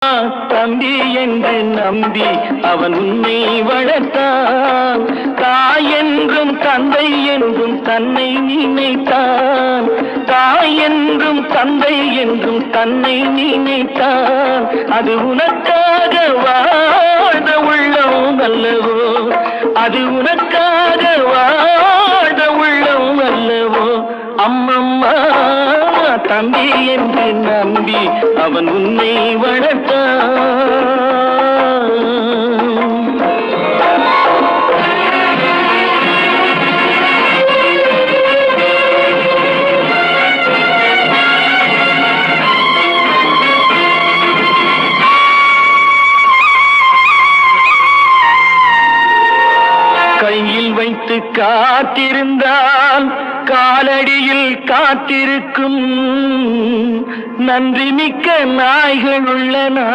தம்பி என்று நம்பி அவன் உன்னை வளர்த்தான். தாய் என்றும் தந்தை என்றும் தன்னை நினைத்தான். தாய் என்றும் தந்தை என்றும் தன்னை நினைத்தான். அது உனக்காக வாழ உள்ளம் அல்லவோ, அது உனக்காக வாழ உள்ளம் அல்லவோ. அம்மம்மா தம்பி என்று நம்பி அவன் உன்னை வளர்த்தான். கையில் வைத்து காத்திருந்தால் காலடியில் காத்திருக்கும் நன்றி மிக்க நாய்கள் உள்ளன.